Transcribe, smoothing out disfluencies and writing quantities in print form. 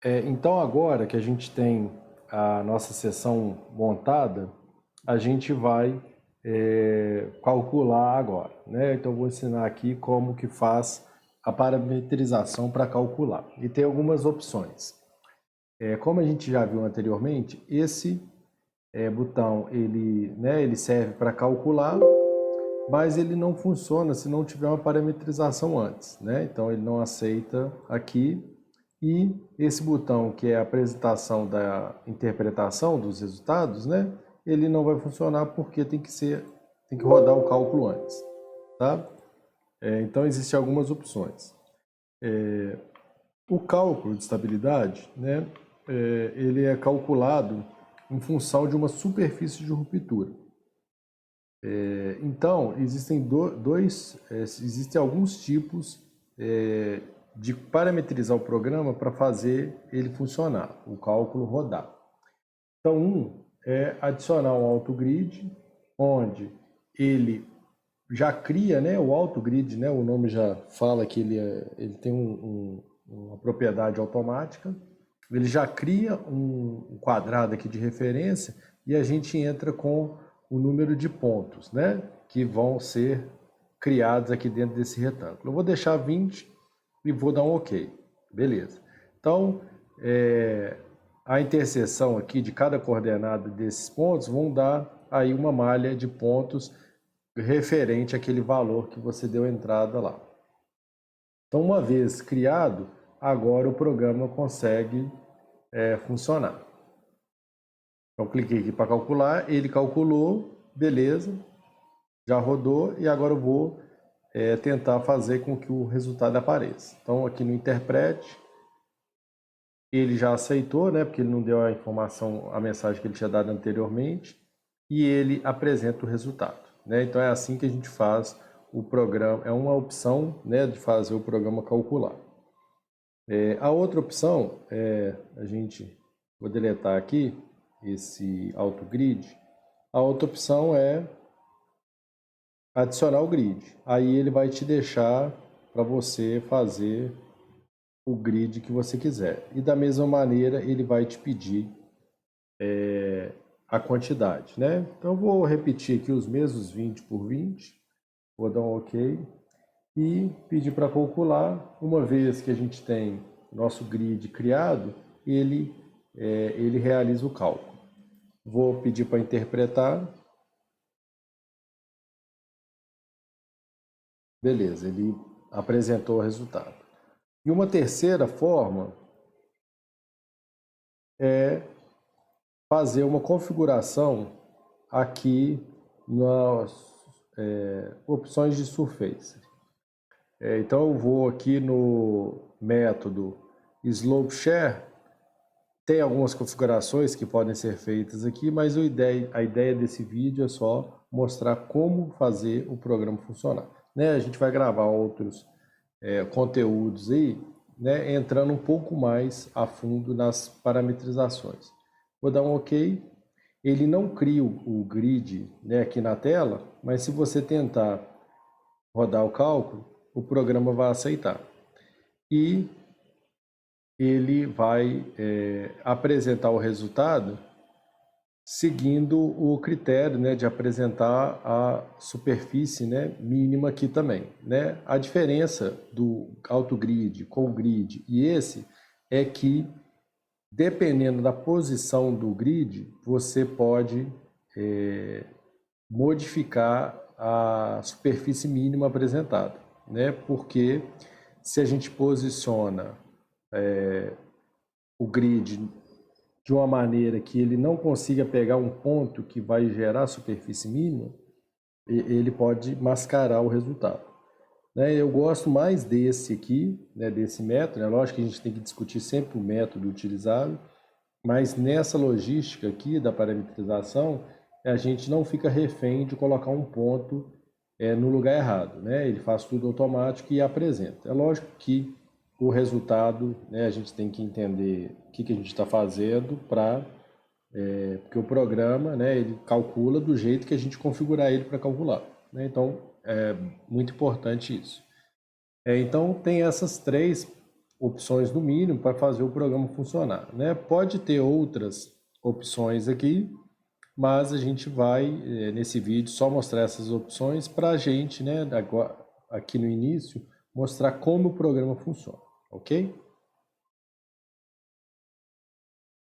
Então agora que a gente tem a nossa seção montada, a gente vai calcular agora, né? Então eu vou ensinar aqui como que faz a parametrização para calcular. E tem algumas opções. Como a gente já viu anteriormente, esse botão ele serve para calcular, mas ele não funciona se não tiver uma parametrização antes, né? Então ele não aceita aqui. E esse botão, que é a apresentação da interpretação dos resultados, né? Ele não vai funcionar porque tem que rodar o cálculo antes, tá? Então existem algumas opções. O cálculo de estabilidade, né? Ele é calculado em função de uma superfície de ruptura. Então, existem alguns tipos de parametrizar o programa para fazer ele funcionar, o cálculo rodar. Então, um é adicionar um autogrid, onde ele já cria, né, o autogrid, né, o nome já fala que ele tem uma propriedade automática, ele já cria um quadrado aqui de referência e a gente entra com o número de pontos, né, que vão ser criados aqui dentro desse retângulo. Eu vou deixar 20 e vou dar um OK. Beleza. Então, a interseção aqui de cada coordenada desses pontos vão dar aí uma malha de pontos referente àquele valor que você deu entrada lá. Então, uma vez criado, agora o programa consegue funcionar. Então, cliquei aqui para calcular, ele calculou, beleza, já rodou e agora eu vou tentar fazer com que o resultado apareça. Então, aqui no interprete, ele já aceitou, né, porque ele não deu a informação, a mensagem que ele tinha dado anteriormente, e ele apresenta o resultado, né? Então é assim que a gente faz o programa, é uma opção, né, de fazer o programa calcular. A outra opção vou deletar aqui esse autogrid. A outra opção é adicionar o grid. Aí ele vai te deixar para você fazer o grid que você quiser. E da mesma maneira ele vai te pedir a quantidade, né? Então eu vou repetir aqui os mesmos 20 por 20, vou dar um OK e pedir para calcular. Uma vez que a gente tem nosso grid criado, ele realiza o cálculo. Vou pedir para interpretar. Beleza, ele apresentou o resultado. E uma terceira forma é fazer uma configuração aqui nas opções de Surface. Então eu vou aqui no método Slope Share, tem algumas configurações que podem ser feitas aqui, mas a ideia desse vídeo é só mostrar como fazer o programa funcionar. Né? A gente vai gravar outros conteúdos aí, né, entrando um pouco mais a fundo nas parametrizações. Vou dar um OK. Ele não cria o grid, né, aqui na tela, mas se você tentar rodar o cálculo, o programa vai aceitar. E ele vai apresentar o resultado seguindo o critério, né, de apresentar a superfície, né, mínima aqui também, né? A diferença do autogrid com o grid e esse é que, dependendo da posição do grid, você pode modificar a superfície mínima apresentada, né? Porque se a gente posiciona o grid de uma maneira que ele não consiga pegar um ponto que vai gerar superfície mínima, ele pode mascarar o resultado. Né? Eu gosto mais desse aqui, né, desse método. É lógico que a gente tem que discutir sempre o método utilizado, mas nessa logística aqui da parametrização, a gente não fica refém de colocar um ponto no lugar errado. Né? Ele faz tudo automático e apresenta. É lógico que o resultado, né, a gente tem que entender o que a gente está fazendo porque o programa, né, ele calcula do jeito que a gente configurar ele para calcular. Né? Então, é muito importante isso. Então, tem essas três opções no mínimo para fazer o programa funcionar, né? Pode ter outras opções aqui, mas a gente vai, nesse vídeo, só mostrar essas opções para a gente, né, agora, aqui no início, mostrar como o programa funciona, ok?